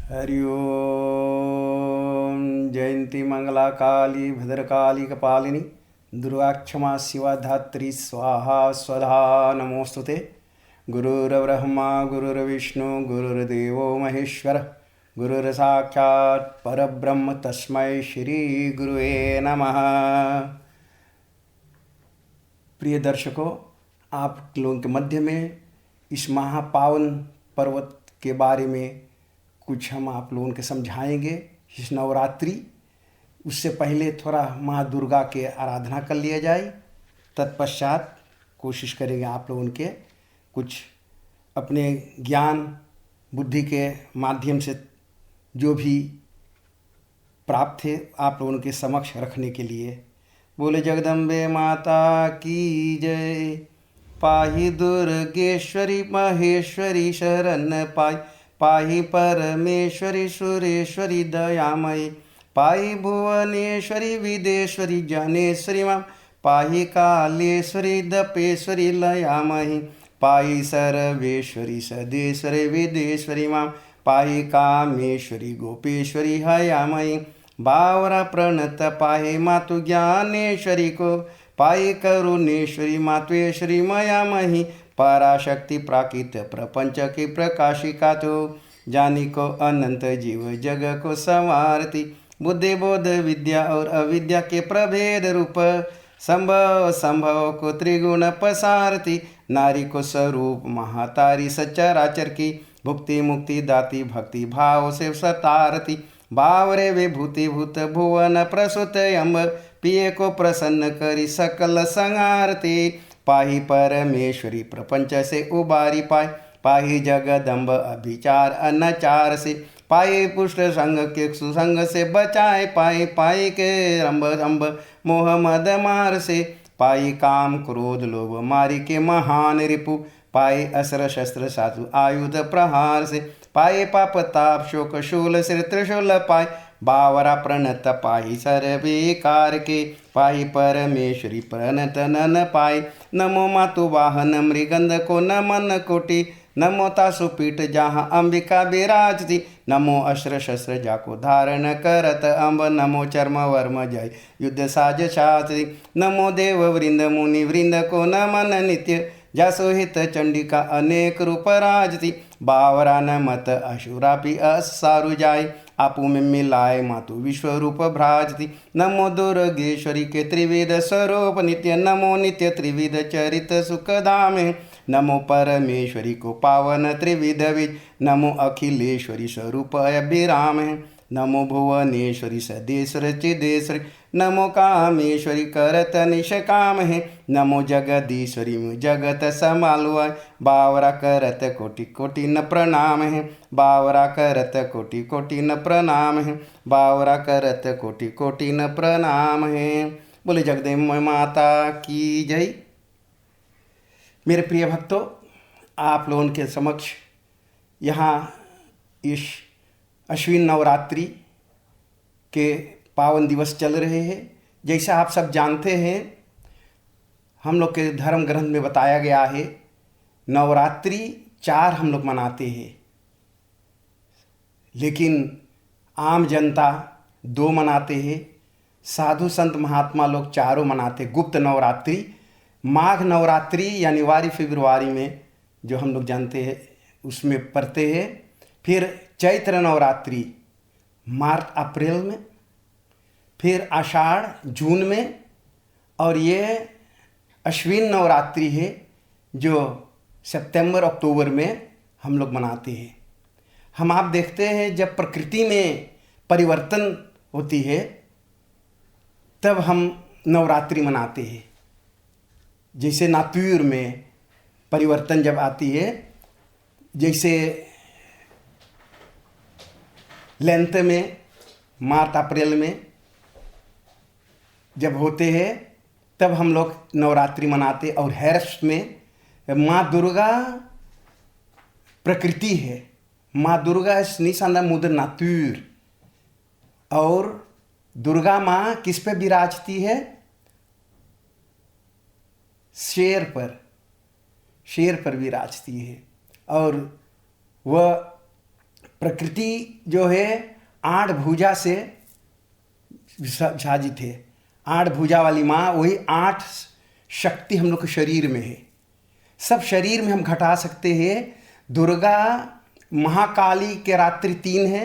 हरि ओम। जयंती मंगला काली भद्रकाली कपालिनी दुर्गा क्षमा शिवा धात्री स्वाहा स्वधा नमोस्तुते। गुरुर्ब्रह्मा गुरुर्विष्णु गुरुर्देवो महेश्वर गुरुर्साक्षात् परब्रह्म तस्मै श्री गुरुवे नमः। प्रिय दर्शकों, आप लोगों के मध्य में इस महापावन पर्वत के बारे में कुछ हम आप लोगों के समझाएंगे। इस नवरात्रि उससे पहले थोड़ा माँ दुर्गा के आराधना कर लिया जाए, तत्पश्चात कोशिश करेंगे आप लोगों के कुछ अपने ज्ञान बुद्धि के माध्यम से जो भी प्राप्त है आप लोगों के समक्ष रखने के लिए। बोले जगदम्बे माता की जय। पाहि दुर्गेश्वरी महेश्वरी शरण पाई, पाहि परमेश्वरी सुरेश्वरी दयामयी, पाहि भुवनेश्वरी विदेश्वरी जनेश्वरी मां, पाहि कालेश्वरी दपेश्वरी लयामयी, पाहि सर्वेश्वरी सदेश्वरी विदेश्वरी मां, पाहि कामेश्वरी गोपेश्वरी हयामयी, बावरा प्रणत पाहि मातु ज्ञानेश्वरी को, पाहि करुणेश्वरी मात्वेश्वरी मयामही, पराशक्ति प्राकृत प्रपंच की प्रकाशिका तो, जानी को अनंत जीव जग को संवारती, बुद्धि बोध विद्या और अविद्या के प्रभेद रूप, संभव संभव को त्रिगुण पसारती, नारी को स्वरूप महातारी सच्चराचर की, भुक्ति मुक्ति दाती भक्ति भाव से सतारती, बावरे विभूति भूत भुवन प्रसुत अम्ब, पिए को प्रसन्न करी सकल संहारती, पाहि परमेश्वरी प्रपंच से उबारी पाए, पाहि जगदम्ब अभिचार अनाचार से, पाए पुष्ट संग के सुसंग से बचाए, पाए पाए के रंब रंब मोह मद मार से, पाई काम क्रोध लोभ मारी के महान रिपु, पाए अस्त्र शस्त्र साधु आयुध प्रहार से, पाए पाप ताप शोक शूल सिर त्रिशूल पाए, बावरा प्रणत पाई सर्वेकार के, पाई परमेश्वरी प्रणत नन पाई, नमो मातु वाहन मृगंध को नमन कोटि, नमो तासु पीठ जहाँ अंबिका विराजती, नमो अस्त्र शस्त्र जाको धारण करत अम्ब, नमो चर्म वर्म जय युद्ध साज शास्त्री, नमो देव वृंद मुनि वृंद को नमन नित्य, जासोहित चंडिका अनेक रूप राजती, बावरा न मत अशुरापि असारु जाय, आपू में मिलाए मातु विश्व रूप भ्राजती, नमो दुर्गेश्वरी के त्रिविध स्वरूप नित्य, नमो नित्य त्रिविध चरित सुखधाम, नमो परमेश्वरी को पावन त्रिविध विज, नमो अखिलेश्वरी स्वरूप अभिराम, नमो भुवनेश्वरी सदेश्वर चिदेश्वरी, नमो कामेश्वरी करत निष्काम है, नमो जगदीश्वरी जगत समालुआ, बावरा करत कोटि कोटि न प्रणाम है, बावरा करत कोटि कोटि न प्रणाम है, बावरा करत कोटि कोटि न प्रणाम है। बोले जगदम्बे माता की जय। मेरे प्रिय भक्तों, आप लोगों के समक्ष यहाँ इस अश्विन नवरात्रि के पावन दिवस चल रहे हैं। जैसा आप सब जानते हैं, हम लोग के धर्म ग्रंथ में बताया गया है नवरात्रि 4 हम लोग मनाते हैं, लेकिन आम जनता 2 मनाते हैं। साधु संत महात्मा लोग 4 मनाते। गुप्त नवरात्रि, माघ नवरात्रि यानी फरवरी में जो हम लोग जानते हैं उसमें पढ़ते हैं। फिर चैत्र नवरात्रि मार्च अप्रैल में, फिर आषाढ़ जून में, और ये अश्विन नवरात्रि है जो सितंबर अक्टूबर में हम लोग मनाते हैं। हम आप देखते हैं जब प्रकृति में परिवर्तन होती है तब हम नवरात्रि मनाते हैं। जैसे नातुर में परिवर्तन जब आती है, जैसे लेंथ में मार्च अप्रैल में जब होते हैं तब हम लोग नवरात्रि मनाते। और हर्ष में माँ दुर्गा प्रकृति है, माँ दुर्गा निशाना मुद्र नातुर। और दुर्गा माँ किस पे विराजती है? शेर पर विराजती है। और वह प्रकृति जो है 8 भुजा से साजित है। 8 भुजा वाली माँ, वही 8 शक्ति हम लोग के शरीर में है। सब शरीर में हम घटा सकते हैं। दुर्गा महाकाली के रात्रि 3 है,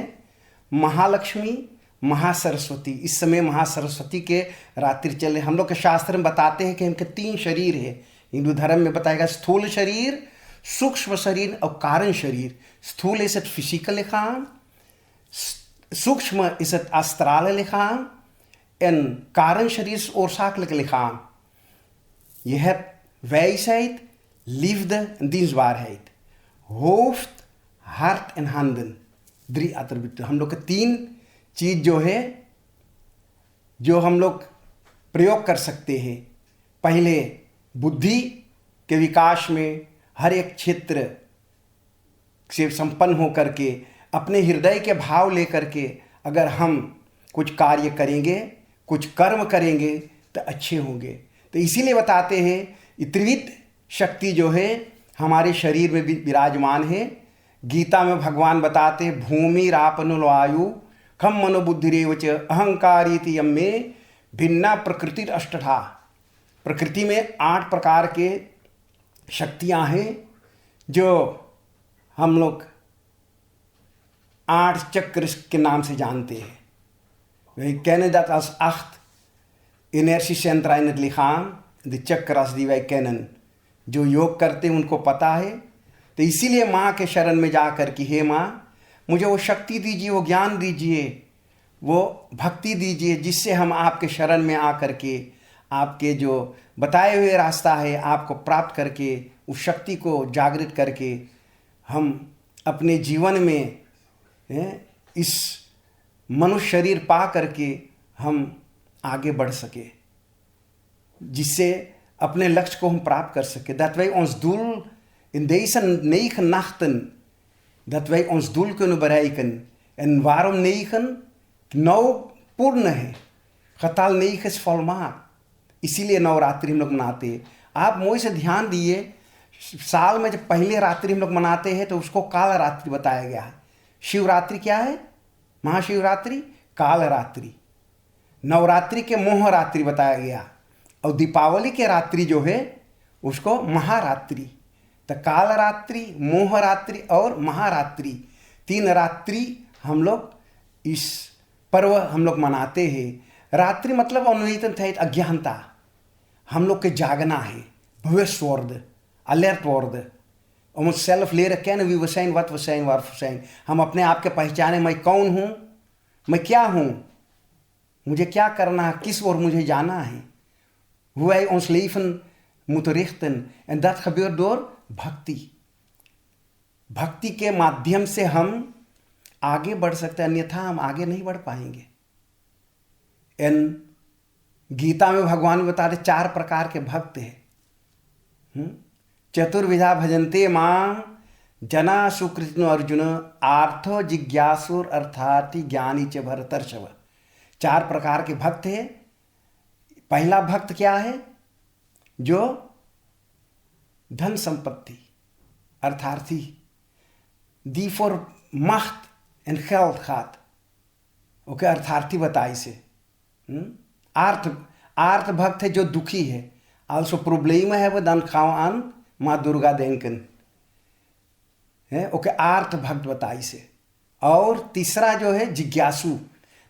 महालक्ष्मी महासरस्वती। इस समय महासरस्वती के रात्रि चले। हम लोग के शास्त्र में बताते हैं कि इनके 3 शरीर है। हिंदू धर्म में बताएगा स्थूल शरीर, सूक्ष्म शरीर और कारण शरीर। स्थूल इस फिजिकल लिखाम, सूक्ष्म इस अस्त्राल लिखाम, एन कारण शरीर ओरसाकल लिखाम। यह wijsheid, liefde en dienstbaarheid. Hoofd, hart en handen, 3 attributen। हम लोग के 3 चीज जो है, जो हम लोग प्रयोग कर सकते हैं। पहले बुद्धि के विकास में हर एक क्षेत्र से संपन्न हो करके अपने हृदय के भाव लेकर के अगर हम कुछ कार्य करेंगे, कुछ कर्म करेंगे तो अच्छे होंगे। तो इसीलिए बताते हैं त्रिविध शक्ति जो है हमारे शरीर में विराजमान है। गीता में भगवान बताते हैं भूमि रापनुल वायु खम मनोबुद्धिरेव च अहंकारीति यम्मे भिन्ना प्रकृति अष्टधा। प्रकृति में 8 प्रकार के शक्तियां हैं जो हम लोग 8 चक्र के नाम से जानते हैं। We kennen dat als 8 energische centra in het lichaam, de chakras die wij kennen। जो योग करते हैं उनको पता है। तो इसीलिए माँ के शरण में जाकर कि हे माँ, मुझे वो शक्ति दीजिए, वो ज्ञान दीजिए, वो भक्ति दीजिए, जिससे हम आपके शरण में आकर के आपके जो बताए हुए रास्ता है आपको प्राप्त करके उस शक्ति को जागृत करके हम अपने जीवन में इस मनुष्य शरीर पा करके हम आगे बढ़ सके, जिससे अपने लक्ष्य को हम प्राप्त कर सके। Dat wij ons doel in deze 9 nachten, dat wij ons doel kunnen bereiken. En waarom 9? Nou पूर्ण है, खताल 9 is volmaakt, इसीलिए नवरात्रि हम लोग मनाते हैं। आप मोह से ध्यान दिए, साल में जब पहले रात्रि हम लोग मनाते हैं तो उसको काल रात्रि बताया गया है। शिवरात्रि क्या है? महाशिवरात्रि काल रात्रि। नवरात्रि के मोह रात्रि बताया गया और दीपावली के रात्रि जो है उसको महारात्रि। तो काल रात्रि, मोह रात्रि और महारात्रि 3 रात्रि हम लोग इस पर्व हम लोग मनाते हैं। रात्रि मतलब अनवेतन थे अज्ञानता, हम लोग के जागना है, bewust worden, alert worden, om onszelf leren kennen wie we zijn, wat we zijn, waar we zijn। हम अपने आप के पहचाने, मैं कौन हूँ, मैं क्या हूँ, मुझे क्या करना है, किस ओर मुझे जाना है। Hoe wij ons leven moeten richten en dat gebeurt door भक्ति। भक्ति के माध्यम से हम आगे बढ़ सकते हैं, अन्यथा हम आगे नहीं बढ़ पाएंगे। इन गीता में भगवान बताते 4 प्रकार के भक्त हैं। चतुर्विधा भजन्ते मां जना सुकृतिनो अर्जुन आर्थो जिज्ञासुर अर्थार्थी ज्ञानी च भरतर्षभ। 4 प्रकार के भक्त हैं। पहला भक्त क्या है? जो धन संपत्ति अर्थार्थी, die voor macht en geld gaat, okay, अर्थार्थी बताई से। आर्थ भक्त है जो दुखी है, also problemen hebben dan gaan we aan माँ दुर्गा denken है, ओके, आर्थ भक्त बताई से। और तीसरा जो है जिज्ञासु,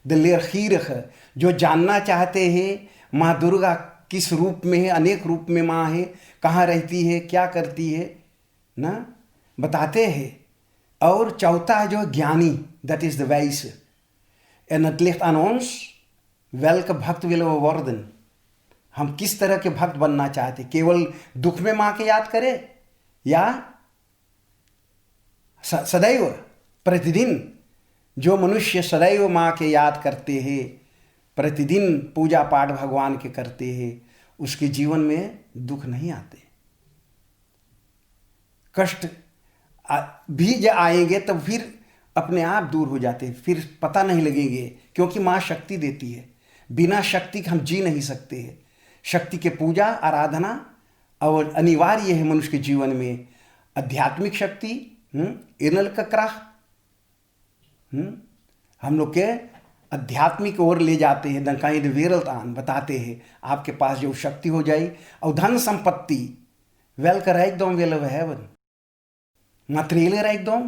द लेरगीरige, जो जानना चाहते हैं माँ दुर्गा किस रूप में है, अनेक रूप में माँ है, कहाँ रहती है, क्या करती है ना, बताते हैं। और चौथा जो ज्ञानी, dat is de wijze। En het ligt aan ons welke भक्त willen we worden। हम किस तरह के भक्त बनना चाहते, केवल दुख में माँ के याद करें या सदैव प्रतिदिन। जो मनुष्य सदैव माँ के याद करते हैं, प्रतिदिन पूजा पाठ भगवान के करते हैं, उसके जीवन में दुख नहीं आते। कष्ट भी जब आएंगे तो फिर अपने आप दूर हो जाते, फिर पता नहीं लगेंगे, क्योंकि माँ शक्ति देती है। बिना शक्ति के हम जी नहीं सकते हैं। शक्ति के पूजा आराधना और अनिवार्य है मनुष्य के जीवन में। आध्यात्मिक शक्ति, इनरlijke kracht, हम लोग के आध्यात्मिक ओर ले जाते हैं। दंकाई वेरल्ट आन बताते हैं आपके पास जो शक्ति हो जाए और धन संपत्ति Velkar rijkdom willen we hebben. Materiële rijkdom?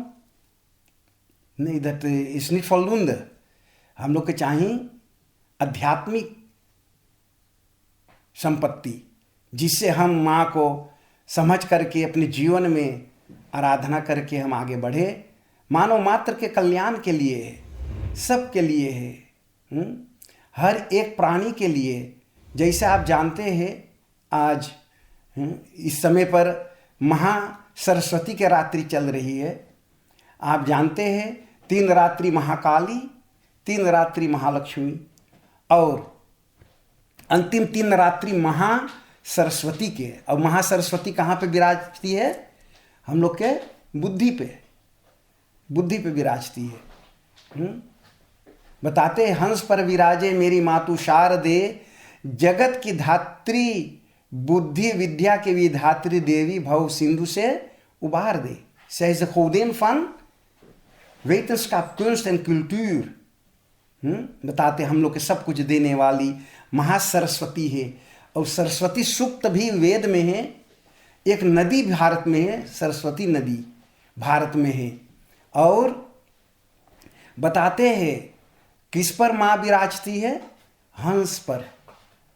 Nee, dat is niet voldoende. हम लोग के चाहिए आध्यात्मिक संपत्ति, जिससे हम माँ को समझ करके अपने जीवन में आराधना करके हम आगे बढ़े। मानव मात्र के कल्याण के लिए है, सबके लिए है, हर एक प्राणी के लिए। जैसे आप जानते हैं आज इस समय पर महा सरस्वती की रात्रि चल रही है। आप जानते हैं 3 रात्रि महाकाली, 3 रात्रि महालक्ष्मी और अंतिम 3 रात्रि महा सरस्वती के। और महा सरस्वती कहाँ पे विराजती है? हम लोग के बुद्धि पे विराजती है। बताते हैं हंस पर विराजे मेरी मातु शारदे, जगत की धात्री बुद्धि विद्या के विधात्री देवी भव सिंधु से उबार दे। Zij is de godin van wetenschap, kunst en cultuur। बताते हम लोग के सब कुछ देने वाली महासरस्वती है। और सरस्वती सूक्त भी वेद में है। एक नदी भारत में है, सरस्वती नदी भारत में है। और बताते हैं किस पर माँ विराजती है? हंस पर।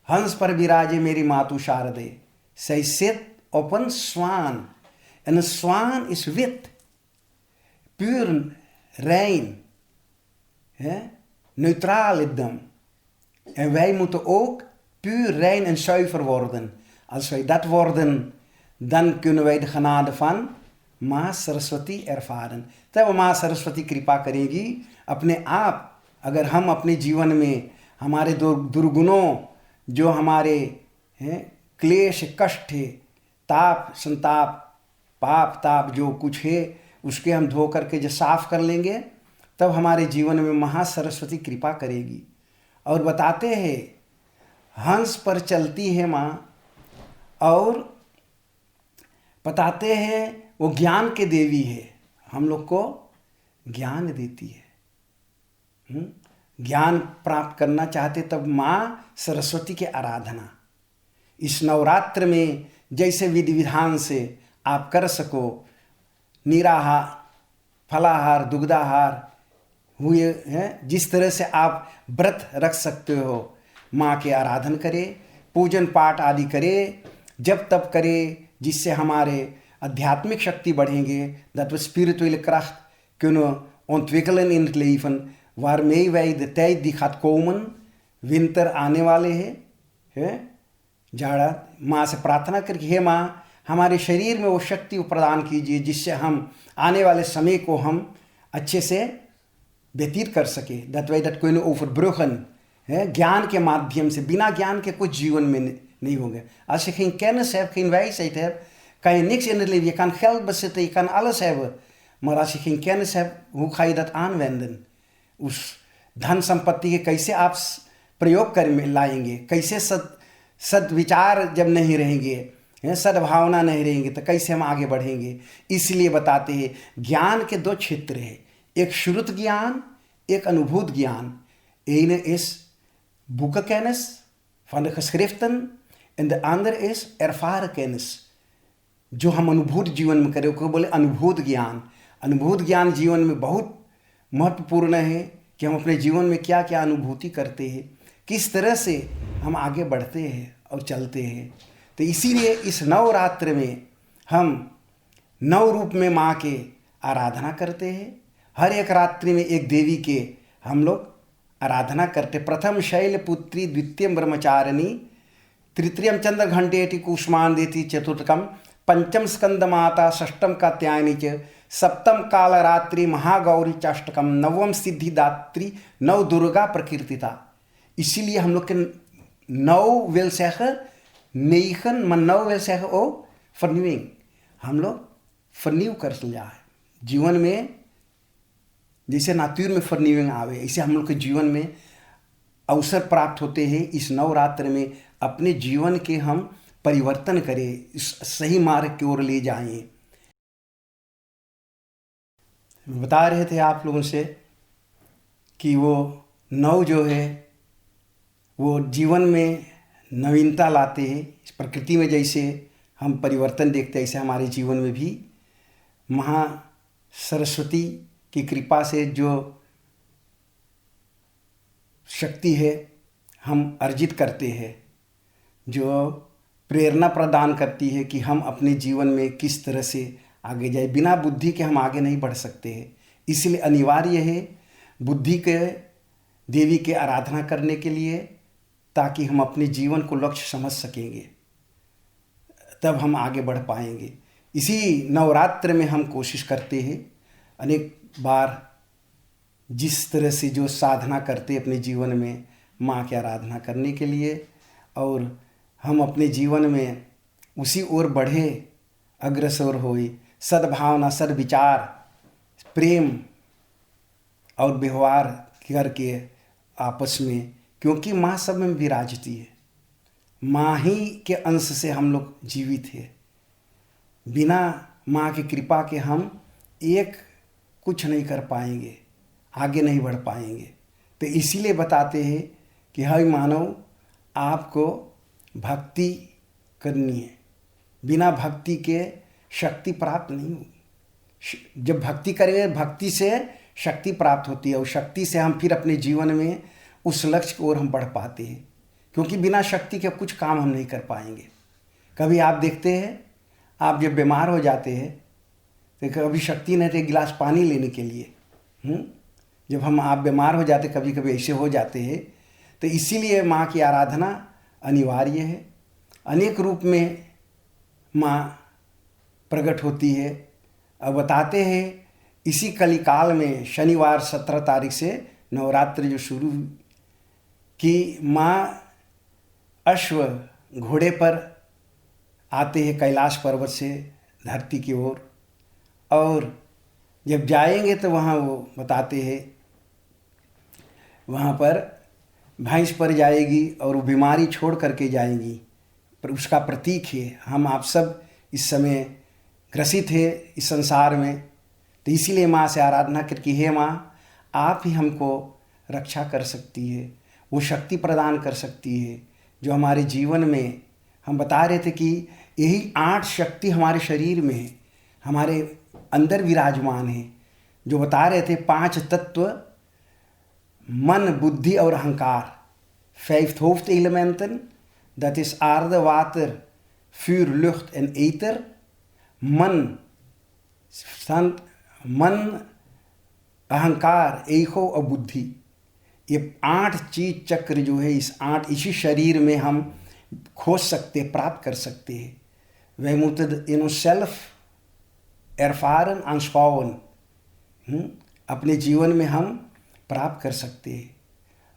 हंस पर विराजे मेरी मातु शारदे। Zij zit op een zwaan. En een zwaan is wit, puur rein, neutraal एकदम। En wij moeten ook puur, rein en zuiver worden. Als wij dat worden, dan kunnen wij de genade van माँ Saraswati ervaren। तब माँ सरस्वती कृपा करेगी अपने आप। अगर हम अपने जीवन में हमारे दुर्गुणों, जो हमारे क्लेश कष्ट है, ताप संताप पाप ताप जो कुछ है, उसके हम धो करके जो साफ कर लेंगे, तब हमारे जीवन में महासरस्वती कृपा करेगी। और बताते हैं हंस पर चलती है माँ, और बताते हैं वो ज्ञान के देवी है, हम लोग को ज्ञान देती है। ज्ञान प्राप्त करना चाहते तब माँ सरस्वती की आराधना इस नवरात्र में जैसे विधि विधान से आप कर सको। निराहार, फलाहार, दुग्धाहार हुए हैं, जिस तरह से आप व्रत रख सकते हो, माँ के आराधन करें, पूजन पाठ आदि करें, जब तब करें, जिससे हमारे आध्यात्मिक शक्ति बढ़ेंगे। Dat we spirituele kracht kunnen ontwikkelen in het leven, waarmee wij de tijd die gaat komen, winter आने वाले है, जाड़ा, माँ से प्रार्थना करके हे माँ हमारे शरीर में वो शक्ति प्रदान कीजिए, जिससे हम आने वाले समय को हम अच्छे से व्यतीत कर सके। Dat wij dat kunnen overbruggen, ज्ञान के माध्यम से। बिना ज्ञान के कुछ जीवन में नहीं होगा। Als je geen kennis hebt, geen wijsheid hebt, kan je niks in het leven. Je kan geld bezitten, je kan alles hebben, maar als je geen kennis hebt, hoe ga je dat aanwenden? उस धन संपत्ति के कैसे आप प्रयोग कर लाएंगे? कैसे सद्विचार जब नहीं रहेंगे, सद्भावना नहीं रहेंगे, तो कैसे हम आगे बढ़ेंगे? इसलिए बताते हैं ज्ञान के 2 क्षेत्र हैं, एक श्रुत ज्ञान, एक अनुभूत ज्ञान। ene is boekenkennis van de geschriften en de andere is ervaren kennis, जो हम अनुभूत जीवन में करें, को बोले अनुभूत ज्ञान। अनुभूत ज्ञान जीवन में बहुत महत्वपूर्ण है कि हम अपने जीवन में क्या क्या अनुभूति करते हैं, किस तरह से हम आगे बढ़ते हैं और चलते हैं। तो इसीलिए इस नवरात्र में हम 9 रूप में माँ के आराधना करते हैं। हर एक रात्रि में एक देवी के हम लोग आराधना करते। प्रथम शैलपुत्री, द्वितीयम ब्रह्मचारिणी, तृतीयम चंद्र घंटेटी कुष्मान देती, चतुर्थकम पंचम स्कंद माता, षष्टम कात्यायनी च, सप्तम कालरात्रि महागौरी चाष्टकम, नवम सिद्धिदात्री, 9 दुर्गा प्रकीर्तिता। इसीलिए हम लोग के 9 wil zeggen 9, maar 9 wil zeggen ook vernieuwing। हम लोग vernieuw कर लिया है जीवन में। जैसे नातुर में vernieuwing आवे, ऐसे हम लोग के जीवन में अवसर प्राप्त होते हैं। इस नवरात्र में अपने जीवन के हम परिवर्तन करें, इस सही मार्ग की ओर ले जाएं। बता रहे थे आप लोगों से कि वो नव जो है वो जीवन में नवीनता लाते हैं। इस प्रकृति में जैसे हम परिवर्तन देखते हैं, ऐसे हमारे जीवन में भी महा सरस्वती की कृपा से जो शक्ति है हम अर्जित करते हैं, जो प्रेरणा प्रदान करती है कि हम अपने जीवन में किस तरह से आगे जाए। बिना बुद्धि के हम आगे नहीं बढ़ सकते हैं, इसलिए अनिवार्य है बुद्धि के देवी के आराधना करने के लिए, ताकि हम अपने जीवन को लक्ष्य समझ सकेंगे, तब हम आगे बढ़ पाएंगे। इसी नवरात्र में हम कोशिश करते हैं अनेक बार, जिस तरह से जो साधना करते अपने जीवन में माँ की आराधना करने के लिए, और हम अपने जीवन में उसी ओर बढ़े, अग्रसर होए, सद्भावना, सद्विचार, प्रेम और व्यवहार करके आपस में, क्योंकि माँ सब में विराजती है। माँ ही के अंश से हम लोग जीवित हैं। बिना माँ की कृपा के हम एक कुछ नहीं कर पाएंगे, आगे नहीं बढ़ पाएंगे। तो इसीलिए बताते हैं कि हर मानव आपको भक्ति करनी है। बिना भक्ति के शक्ति प्राप्त नहीं होगी। जब भक्ति करेंगे, भक्ति से शक्ति प्राप्त होती है, और शक्ति से हम फिर अपने जीवन में उस लक्ष्य की ओर हम बढ़ पाते हैं, क्योंकि बिना शक्ति के कुछ काम हम नहीं कर पाएंगे। कभी आप देखते हैं, आप जब बीमार हो जाते हैं तो कभी शक्ति नहीं रहती गिलास पानी लेने के लिए। जब आप बीमार हो जाते, कभी कभी ऐसे हो जाते हैं, तो इसीलिए माँ की आराधना अनिवार्य है। अनेक रूप में माँ प्रकट होती है। और बताते हैं इसी कलिकाल में शनिवार 17 तारीख से नवरात्र जो शुरू हुई, कि माँ अश्व घोड़े पर आते हैं कैलाश पर्वत से धरती की ओर, और जब जाएंगे तो वहाँ वो बताते हैं वहाँ पर भैंस पर जाएगी और वो बीमारी छोड़ करके जाएंगी, पर उसका प्रतीक है। हम आप सब इस समय ग्रसित है इस संसार में, तो इसीलिए माँ से आराधना करके, हे माँ आप ही हमको रक्षा कर सकती है, वो शक्ति प्रदान कर सकती है जो हमारे जीवन में, हम बता रहे थे कि यही 8 शक्ति हमारे शरीर में है, हमारे अंदर विराजमान है। जो बता रहे थे 5 तत्व, मन, बुद्धि और अहंकार, 5 hoofdelementen, dat is aarde, water, vuur, lucht en ether. मन, अहंकार, ईगो और बुद्धि, ये 8 चीज चक्र जो है, इसी शरीर में हम खोज सकते, प्राप्त कर सकते हैं। wij moeten in onszelf ervaren, aanschouwen, अपने जीवन में हम प्राप्त कर सकते हैं।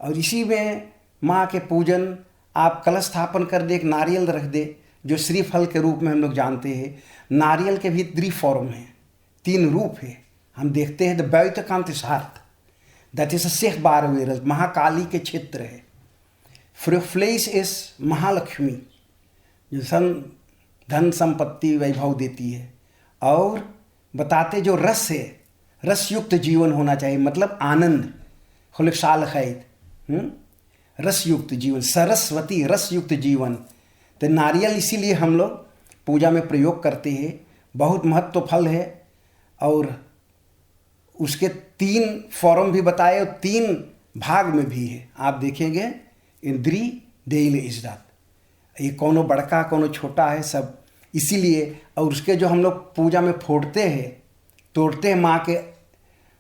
और इसी में माँ के पूजन, आप कलश स्थापन कर दे, एक नारियल रख दे, जो श्रीफल के रूप में हम लोग जानते हैं। नारियल के भी 3 फॉर्म हैं, 3 रूप है। हम देखते हैं the buitenkant is hard, dat is een zichtbare wereld, Mahakali के क्षेत्र है। vlees is महालक्ष्मी, जो धन संपत्ति वैभव देती है। और बताते जो रस है, रस युक्त जीवन होना चाहिए, मतलब आनंद, खुलसालखैत, रस युक्त जीवन, सरस्वती, रस युक्त जीवन। तो नारियल इसीलिए हम लोग पूजा में प्रयोग करते हैं, बहुत महत्व फल है। और उसके 3 फॉर्म भी बताए, और 3 भाग में भी है। आप देखेंगे इंद्री देइल इज्जत, ये कोनो बड़का कोनो छोटा है सब, इसीलिए। और उसके जो हम लोग पूजा में फोड़ते हैं, तोड़ते हैं, माँ के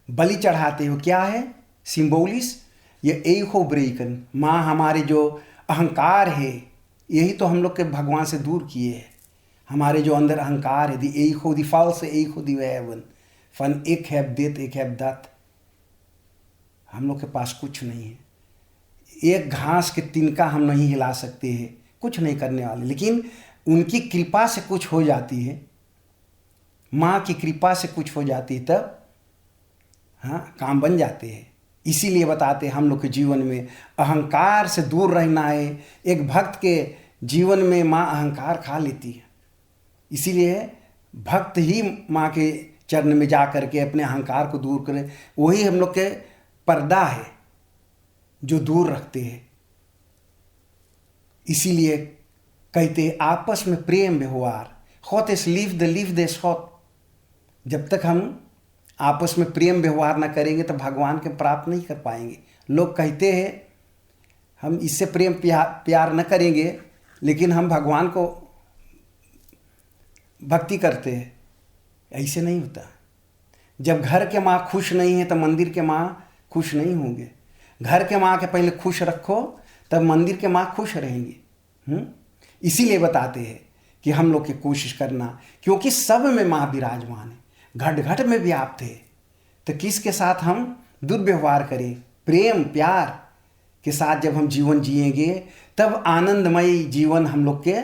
बलि चढ़ाते हो, क्या है सिम्बोलिस, ये ईगो ब्रेकन, माँ हमारे जो अहंकार है, यही तो हम लोग के भगवान से दूर किए हैं। हमारे जो अंदर अहंकार है, दी ईगो, दी फॉल्स ईगो, दी वैवन फन, एक है देत, एक है दत्त। हम लोग के पास कुछ नहीं है, एक घास के तिनका हम नहीं हिला सकते हैं, कुछ नहीं करने वाले। लेकिन उनकी कृपा से कुछ हो जाती है, माँ की कृपा से कुछ हो जाती है, तब काम बन जाते हैं। इसीलिए बताते हैं हम लोग के जीवन में अहंकार से दूर रहना है। एक भक्त के जीवन में माँ अहंकार खा लेती है, इसीलिए भक्त ही माँ के चरण में जा करके अपने अहंकार को दूर करें। वही हम लोग के पर्दा है जो दूर रखते हैं। इसीलिए कहते हैं आपस में प्रेम व्यवहार, होत इस लीव दिस होत। जब तक हम आपस में प्रेम व्यवहार ना करेंगे तो भगवान के प्राप्त नहीं कर पाएंगे। लोग कहते हैं हम इससे प्रेम प्यार न करेंगे, लेकिन हम भगवान को भक्ति करते हैं। ऐसे नहीं होता। जब घर के माँ खुश नहीं है तो मंदिर के माँ खुश नहीं होंगे। घर के माँ के पहले खुश रखो तब मंदिर के माँ खुश रहेंगे। इसीलिए बताते हैं कि हम लोग की कोशिश करना, क्योंकि सब में माँ विराजमान है, घट घट में व्याप्त है। तो किसके साथ हम दुर्व्यवहार करें? प्रेम प्यार के साथ जब हम जीवन जिएंगे तब आनंदमयी जीवन हम लोग के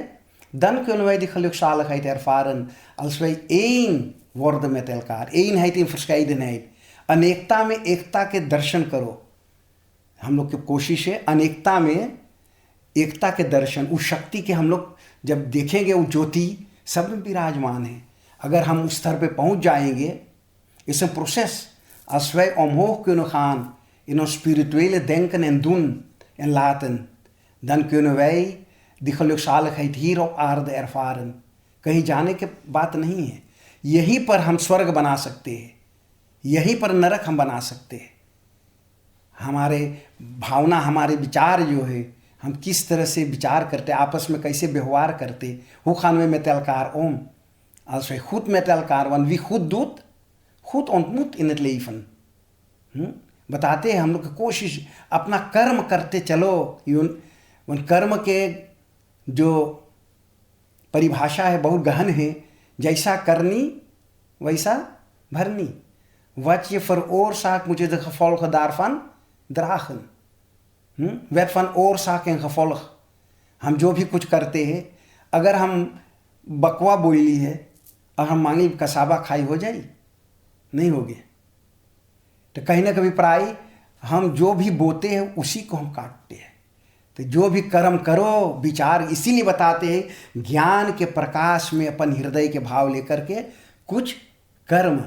dan kunnen wij die gelukzaligheid ervaren als wij één worden met elkaar. eenheid in verscheidenheid. अनेकता में एकता के दर्शन करो। हम लोग की कोशिश है अनेकता में एकता के दर्शन। उस शक्ति के हम लोग जब देखेंगे, वो ज्योति सब में विराजमान है। अगर हम उस स्तर पे पहुंच जाएंगे, इस process als wij omhoog kunnen gaan in ons spirituele denken en doen en laten, dan kunnen wij die gelukzaligheid hier op aarde ervaren। कहीं जाने की बात नहीं है, यहीं पर हम स्वर्ग बना सकते हैं, यहीं पर नरक हम बना सकते हैं। हमारे भावना, हमारे विचार जो है, हम किस तरह से विचार करते, आपस में कैसे व्यवहार करते। Hoe gaan we met elkaar om? Als wij goed met elkaar, want wie goed doet, goed ontmoet in het leven। बताते हैं हम लोग की कोशिश अपना कर्म करते चलो। कर्म के जो परिभाषा है बहुत गहन है। जैसा करनी वैसा भरनी। wat je veroorzaakt moet je de gevolgen daarvan dragen। wet van oorzaak en gevolg। हम जो भी कुछ करते हैं, अगर हम बकवा बोली है और हम मांगे कसाबा खाई, हो जाए? नहीं होगी। तो कहीं ना कभी प्राय हम जो भी बोते हैं उसी को हम काटते हैं। तो जो भी कर्म करो विचार, इसीलिए बताते हैं ज्ञान के प्रकाश में अपन हृदय के भाव लेकर के कुछ कर्म,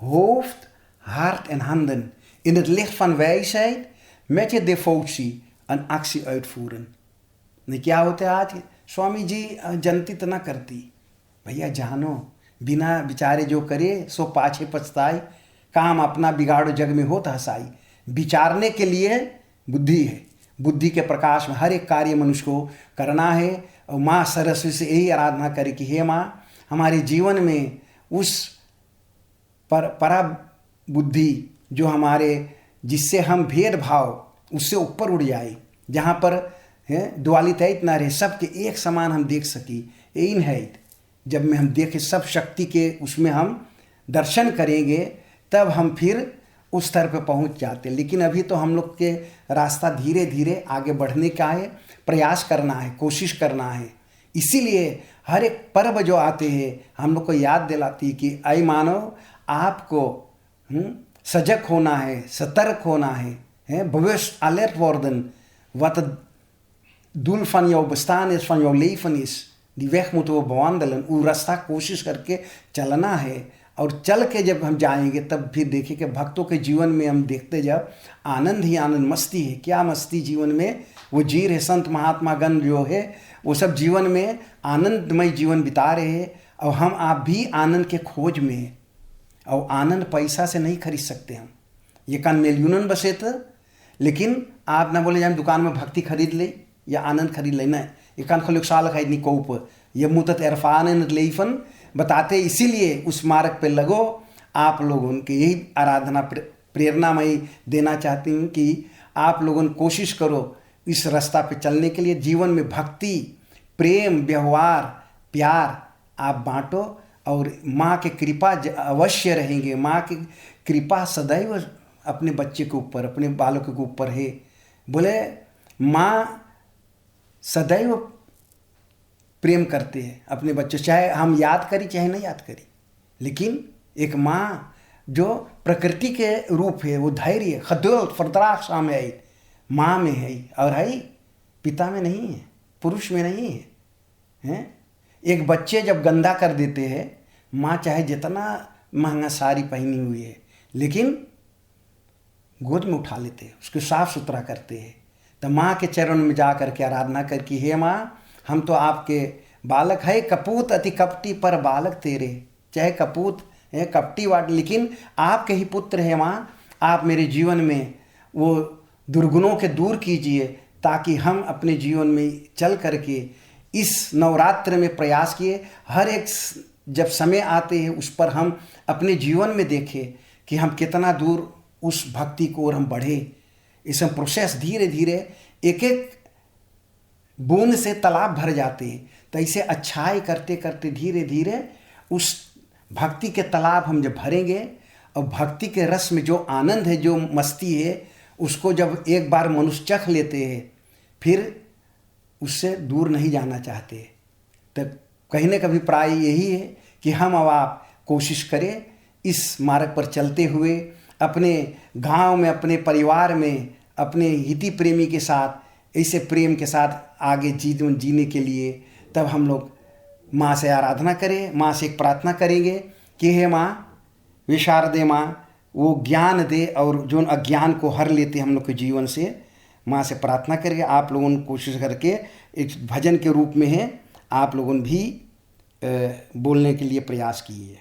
hoofd, hart en handen, in het licht van wijsheid met je devotie een actie uitvoeren। नहीं क्या होता है आज, स्वामी जी जनती तो ना करती। भैया जानो, बिना विचारे जो करे सो पाछे पछताए। काम अपना बिगाड़ो जग में हो तो हंसाई। विचारने के लिए बुद्धि है। बुद्धि के प्रकाश में हर एक कार्य मनुष्य को करना है। और माँ सरस्वती से यही आराधना करे कि हे माँ, हमारे जीवन में उस परा बुद्धि जो हमारे, जिससे हम भेदभाव उससे ऊपर उड़ जाए, जहाँ पर दुआलिताइत ना रहे, सबके एक समान हम देख सकी। इन है जब में हम देखें सब शक्ति के, उसमें हम दर्शन करेंगे तब हम फिर उस स्तर पे पहुंच जाते। लेकिन अभी तो हम लोग के रास्ता धीरे धीरे आगे बढ़ने का है, प्रयास करना है, कोशिश करना है। इसीलिए हर एक पर्व जो आते हैं हम लोग को याद दिलाती है कि आई मानव, आपको सजग होना है, सतर्क होना है, bewust alert worden wat het doel van jouw bestaan is, van jouw leven is। die weg moeten we bewandelen। वो रास्ता कोशिश करके चलना है। और चल के जब हम जाएंगे तब फिर देखें कि भक्तों के जीवन में हम देखते जब आनंद ही आनंद, मस्ती है। क्या मस्ती जीवन में वो जी रहे संत महात्मा गण जो है, वो सब जीवन में आनंदमय जीवन बिता रहे हैं। और हम आप भी आनंद के खोज में हैं। और आनंद पैसा से नहीं खरीद सकते हम। ये कान मिलियन बसे तो, लेकिन आप ना बोले जाए दुकान में भक्ति खरीद ले या आनंद खरीद लेना है। ये कान gelukzaligheid नहीं कोप, ये मुतत इरफान in het leven बताते। इसीलिए उस मार्ग पे लगो। आप लोगों के यही आराधना प्रेरणा मैं देना चाहती हूँ कि आप लोगों कोशिश करो इस रास्ता पे चलने के लिए। जीवन में भक्ति, प्रेम, व्यवहार, प्यार आप बांटो और माँ के कृपा अवश्य रहेंगे। माँ की कृपा सदैव अपने बच्चे के ऊपर, अपने बालकों के ऊपर है। बोले माँ सदैव प्रेम करते हैं अपने बच्चों, चाहे हम याद करी चाहे नहीं याद करी। लेकिन एक माँ जो प्रकृति के रूप है, वो धैर्य, geduld, verdraagzaamheid माँ में है और है, पिता में नहीं है, पुरुष में नहीं है। एक बच्चे जब गंदा कर देते हैं, माँ चाहे जितना महंगा साड़ी पहनी हुई है, लेकिन गोद में उठा लेते हैं, उसको साफ सुथरा करते हैं। तो माँ के चरण में जा कर के आराधना कर कि हे माँ, हम तो आपके बालक है, कपूत अति कपटी पर बालक तेरे, चाहे कपूत है कपटी वाट, लेकिन आपके ही पुत्र है माँ। आप मेरे जीवन में वो दुर्गुणों के दूर कीजिए, ताकि हम अपने जीवन में चल करके इस नवरात्र में प्रयास किए, हर एक जब समय आते हैं उस पर हम अपने जीवन में देखें कि हम कितना दूर उस भक्ति को और हम बढ़े। इस प्रोसेस धीरे धीरे एक एक बूंद से तालाब भर जाते हैं। तो ऐसे अच्छाई करते करते धीरे धीरे उस भक्ति के तालाब हम जब भरेंगे, और भक्ति के रस में जो आनंद है, जो मस्ती है, उसको जब एक बार मनुष्य चख लेते हैं, फिर उससे दूर नहीं जाना चाहते। तो कहीं न कभी प्राय यही है कि हम अब आप कोशिश करें इस मार्ग पर चलते हुए, अपने गांव में, अपने परिवार में, अपने हिति प्रेमी के साथ, ऐसे प्रेम के साथ आगे जीवन जीने के लिए तब हम लोग माँ से आराधना करें, माँ से एक प्रार्थना करेंगे कि हे माँ, वे शारदे माँ, वो ज्ञान दे और जो अज्ञान को हर लेते हम लोग के जीवन से, माँ से प्रार्थना करेंगे। आप लोगों ने कोशिश करके एक भजन के रूप में है, आप लोगों ने भी बोलने के लिए प्रयास किए।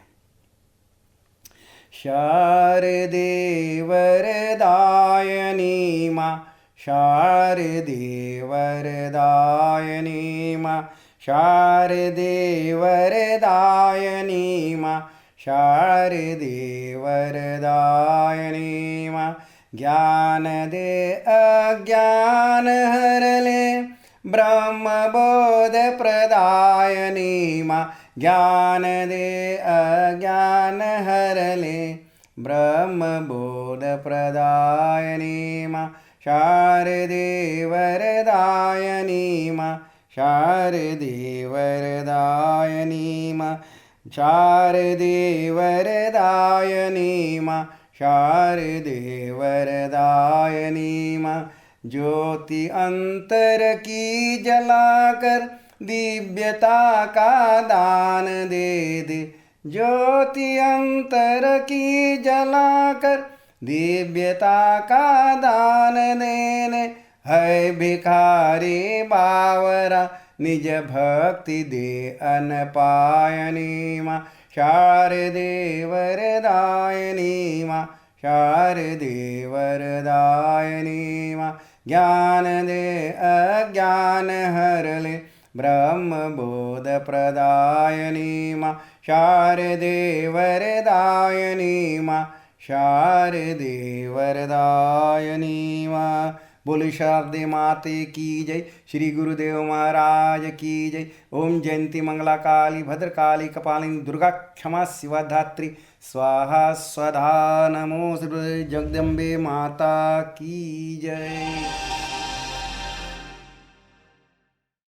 शारदे वरदायनी माँ, शारदे वरदायनी माँ, शारदे वरदायनी माँ, शारदे वरदायनी माँ। ज्ञान दे अज्ञान हर ले, ब्रह्म बोध प्रदायनी माँ। ज्ञान दे अज्ञान हर ले, ब्रह्म बोध प्रदायनी माँ। शारदे वरदायनी माँ, शारदे वरदायनी माँ, शारदे वरदायनी माँ, शारदे वरदायनी माँ। ज्योति अंतर की जलाकर दिव्यता का दान दे दे, ज्योति अंतर की जलाकर दिव्यता का दान देने, है भिखारी बावरा निज भक्ति दे अनपायनी माँ। शारदे वरदायनी माँ, शारदे वरदायनी माँ। ज्ञान दे अज्ञान हर ले, ब्रह्म बोध प्रदायनी माँ। शारदे वरदायनी माँ, शारदे वरदायनी माँ। बोले शारदे माते की जय, श्री गुरुदेव महाराज की जय। ओम जयंती मंगला काली भद्रकाली कपालिनी दुर्गा क्षमा शिवा धात्री स्वाहा स्वधा। नमो जगदम्बे माता की जय।